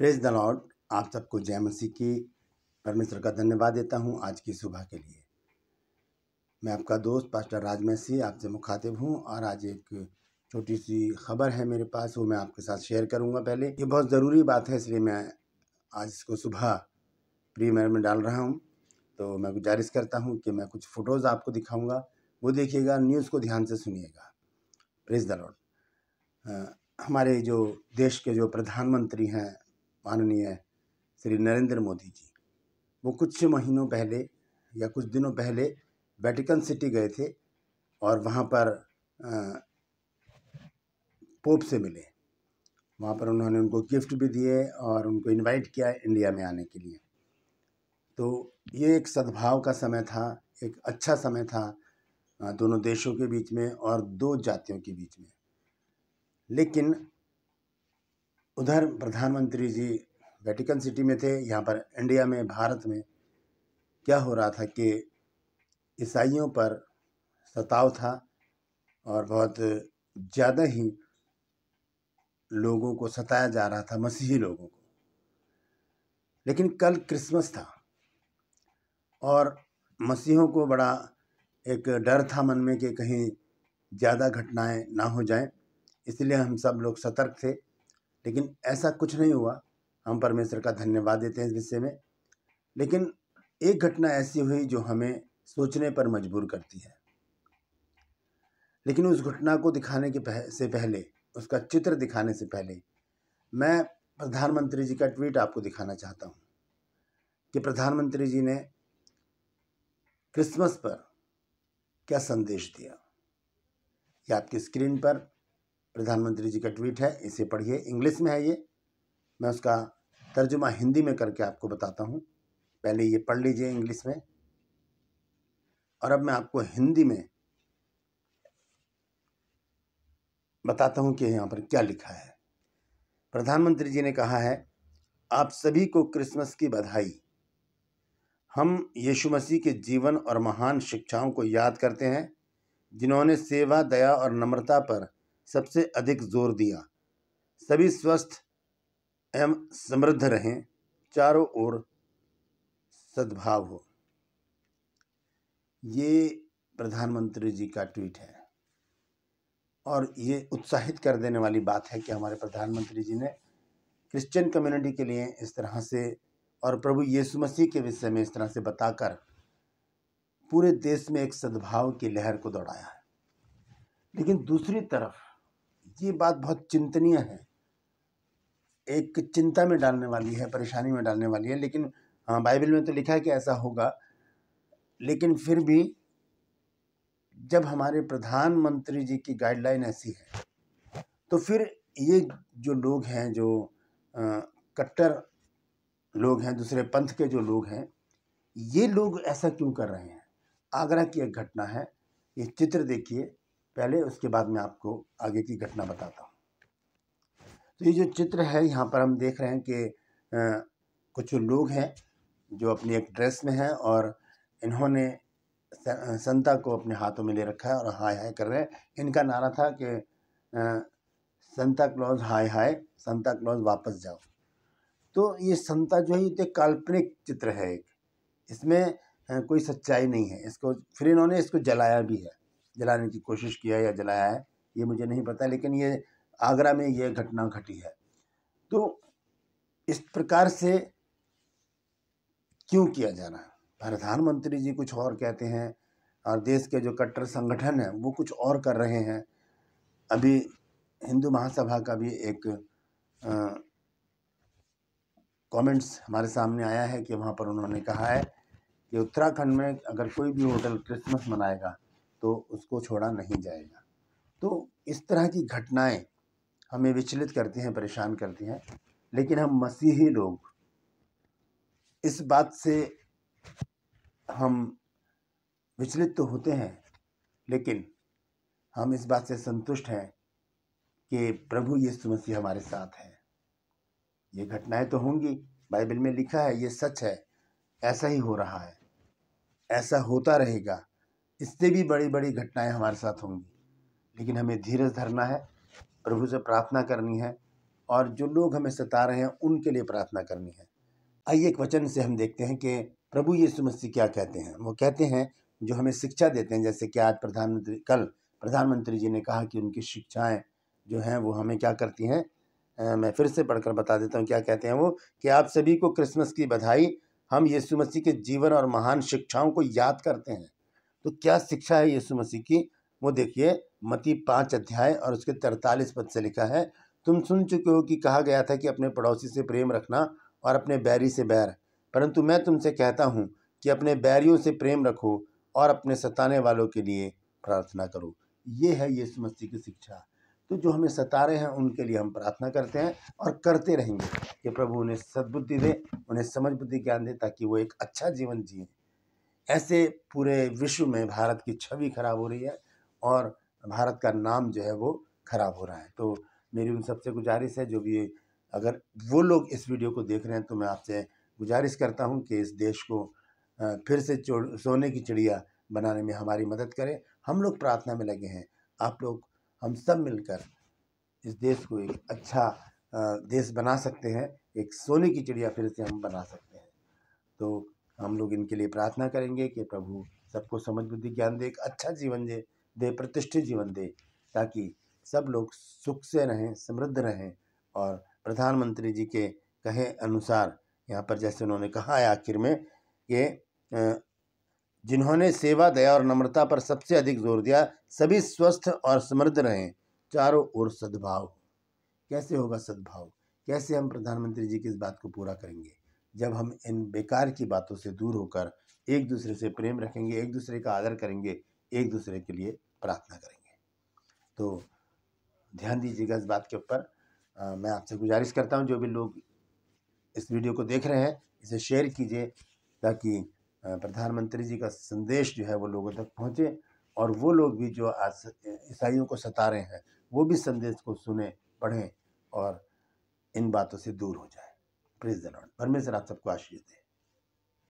Praise the Lord. आप सबको जय मसीह की। परमेश्वर का धन्यवाद देता हूं आज की सुबह के लिए। मैं आपका दोस्त पास्टर राज मसीह आपसे मुखातिब हूं और आज एक छोटी सी खबर है मेरे पास, वो मैं आपके साथ शेयर करूंगा। पहले ये बहुत ज़रूरी बात है, इसलिए मैं आज इसको सुबह प्रीमियर में डाल रहा हूं। तो मैं गुजारिश करता हूं कि मैं कुछ फ़ोटोज़ आपको दिखाऊंगा, वो देखिएगा, न्यूज़ को ध्यान से सुनिएगा। Praise the Lord. हमारे जो देश के जो प्रधानमंत्री हैं माननीय श्री नरेंद्र मोदी जी, वो कुछ महीनों पहले या कुछ दिनों पहले वेटिकन सिटी गए थे और वहाँ पर पोप से मिले। वहाँ पर उन्होंने उनको गिफ्ट भी दिए और उनको इनवाइट किया इंडिया में आने के लिए। तो ये एक सद्भाव का समय था, एक अच्छा समय था दोनों देशों के बीच में और दो जातियों के बीच में। लेकिन उधर प्रधानमंत्री जी वेटिकन सिटी में थे, यहाँ पर इंडिया में, भारत में क्या हो रहा था कि ईसाइयों पर सताव था और बहुत ज़्यादा ही लोगों को सताया जा रहा था, मसीही लोगों को। लेकिन कल क्रिसमस था और मसीहों को बड़ा एक डर था मन में कि कहीं ज़्यादा घटनाएं ना हो जाएं, इसलिए हम सब लोग सतर्क थे। लेकिन ऐसा कुछ नहीं हुआ, हम परमेश्वर का धन्यवाद देते हैं इस विषय में। लेकिन एक घटना ऐसी हुई जो हमें सोचने पर मजबूर करती है। लेकिन उस घटना को दिखाने से पहले, उसका चित्र दिखाने से पहले, मैं प्रधानमंत्री जी का ट्वीट आपको दिखाना चाहता हूँ कि प्रधानमंत्री जी ने क्रिसमस पर क्या संदेश दिया। ये आपकी स्क्रीन पर प्रधानमंत्री जी का ट्वीट है, इसे पढ़िए। इंग्लिश में है ये, मैं उसका तर्जुमा हिंदी में करके आपको बताता हूँ। पहले ये पढ़ लीजिए इंग्लिश में और अब मैं आपको हिंदी में बताता हूँ कि यहाँ पर क्या लिखा है। प्रधानमंत्री जी ने कहा है, आप सभी को क्रिसमस की बधाई। हम यीशु मसीह के जीवन और महान शिक्षाओं को याद करते हैं, जिन्होंने सेवा, दया और नम्रता पर सबसे अधिक जोर दिया। सभी स्वस्थ एवं समृद्ध रहें, चारों ओर सद्भाव हो। ये प्रधानमंत्री जी का ट्वीट है और ये उत्साहित कर देने वाली बात है कि हमारे प्रधानमंत्री जी ने क्रिश्चियन कम्युनिटी के लिए इस तरह से और प्रभु यीशु मसीह के विषय में इस तरह से बताकर पूरे देश में एक सद्भाव की लहर को दौड़ाया है। लेकिन दूसरी तरफ ये बात बहुत चिंतनीय है, एक चिंता में डालने वाली है, परेशानी में डालने वाली है। लेकिन हाँ, बाइबल में तो लिखा है कि ऐसा होगा, लेकिन फिर भी जब हमारे प्रधानमंत्री जी की गाइडलाइन ऐसी है, तो फिर ये जो लोग हैं, जो कट्टर लोग हैं, दूसरे पंथ के जो लोग हैं, ये लोग ऐसा क्यों कर रहे हैं। आगरा की एक घटना है, ये चित्र देखिए पहले, उसके बाद मैं आपको आगे की घटना बताता हूँ। तो ये जो चित्र है, यहाँ पर हम देख रहे हैं कि कुछ लोग हैं जो अपनी एक ड्रेस में हैं और इन्होंने संता को अपने हाथों में ले रखा है और हाय हाय कर रहे हैं। इनका नारा था कि संता क्लॉज हाय हाय, संता क्लॉज वापस जाओ। तो ये संता जो है, ये काल्पनिक चित्र है एक, इसमें कोई सच्चाई नहीं है। इसको फिर इन्होंने इसको जलाया भी है, जलाने की कोशिश किया या जलाया है ये मुझे नहीं पता, लेकिन ये आगरा में ये घटना घटी है। तो इस प्रकार से क्यों किया जा रहा है। प्रधानमंत्री जी कुछ और कहते हैं और देश के जो कट्टर संगठन हैं वो कुछ और कर रहे हैं। अभी हिंदू महासभा का भी एक कमेंट्स हमारे सामने आया है कि वहाँ पर उन्होंने कहा है कि उत्तराखंड में अगर कोई भी होटल क्रिसमस मनाएगा तो उसको छोड़ा नहीं जाएगा। तो इस तरह की घटनाएं हमें विचलित करती हैं, परेशान करती हैं। लेकिन हम मसीही लोग इस बात से हम विचलित तो होते हैं, लेकिन हम इस बात से संतुष्ट हैं कि प्रभु यीशु मसीह हमारे साथ है। ये घटनाएं तो होंगी, बाइबल में लिखा है, ये सच है, ऐसा ही हो रहा है, ऐसा होता रहेगा। इससे भी बड़ी बड़ी घटनाएं हमारे साथ होंगी, लेकिन हमें धीरज धरना है, प्रभु से प्रार्थना करनी है और जो लोग हमें सता रहे हैं उनके लिए प्रार्थना करनी है। आइए एक वचन से हम देखते हैं कि प्रभु यीशु मसीह क्या कहते हैं। वो कहते हैं, जो हमें शिक्षा देते हैं, जैसे कि आज कल प्रधानमंत्री जी ने कहा कि उनकी शिक्षाएं जो हैं वो हमें क्या करती हैं। मैं फिर से पढ़कर बता देता हूँ क्या कहते हैं वो, कि आप सभी को क्रिसमस की बधाई। हम यीशु मसीह के जीवन और महान शिक्षाओं को याद करते हैं। तो क्या शिक्षा है यीशु मसीह की, वो देखिए मत्ती 5 अध्याय और उसके 43 पद से लिखा है, तुम सुन चुके हो कि कहा गया था कि अपने पड़ोसी से प्रेम रखना और अपने बैरी से बैर, परंतु मैं तुमसे कहता हूँ कि अपने बैरियों से प्रेम रखो और अपने सताने वालों के लिए प्रार्थना करो। ये है यीशु मसीह की शिक्षा। तो जो हमें सता रहे हैं उनके लिए हम प्रार्थना करते हैं और करते रहेंगे कि प्रभु उन्हें सद्बुद्धि दे, उन्हें समझ बुद्धि ज्ञान दे, ताकि वो एक अच्छा जीवन जिए। ऐसे पूरे विश्व में भारत की छवि खराब हो रही है और भारत का नाम जो है वो खराब हो रहा है। तो मेरी उन सबसे गुजारिश है, जो भी अगर वो लोग इस वीडियो को देख रहे हैं, तो मैं आपसे गुजारिश करता हूं कि इस देश को फिर से सोने की चिड़िया बनाने में हमारी मदद करें। हम लोग प्रार्थना में लगे हैं, आप लोग हम सब मिलकर इस देश को एक अच्छा देश बना सकते हैं, एक सोने की चिड़िया फिर से हम बना सकते हैं। तो हम लोग इनके लिए प्रार्थना करेंगे कि प्रभु सबको समझ बुद्धि ज्ञान दे, एक अच्छा जीवन दे, प्रतिष्ठित जीवन दे, ताकि सब लोग सुख से रहें, समृद्ध रहें। और प्रधानमंत्री जी के कहे अनुसार यहाँ पर जैसे उन्होंने कहा है आखिर में कि जिन्होंने सेवा, दया और नम्रता पर सबसे अधिक जोर दिया, सभी स्वस्थ और समृद्ध रहें, चारों ओर सद्भाव। कैसे होगा सद्भाव? कैसे हम प्रधानमंत्री जी की इस बात को पूरा करेंगे? जब हम इन बेकार की बातों से दूर होकर एक दूसरे से प्रेम रखेंगे, एक दूसरे का आदर करेंगे, एक दूसरे के लिए प्रार्थना करेंगे। तो ध्यान दीजिएगा इस बात के ऊपर। मैं आपसे गुजारिश करता हूं, जो भी लोग इस वीडियो को देख रहे हैं, इसे शेयर कीजिए, ताकि प्रधानमंत्री जी का संदेश जो है वो लोगों तक पहुंचे, और वो लोग भी जो आज ईसाइयों को सता रहे हैं, वो भी संदेश को सुने, पढ़ें और इन बातों से दूर हो जाए। Praise the Lord. परमेश्वर आप सबको आशीष दे।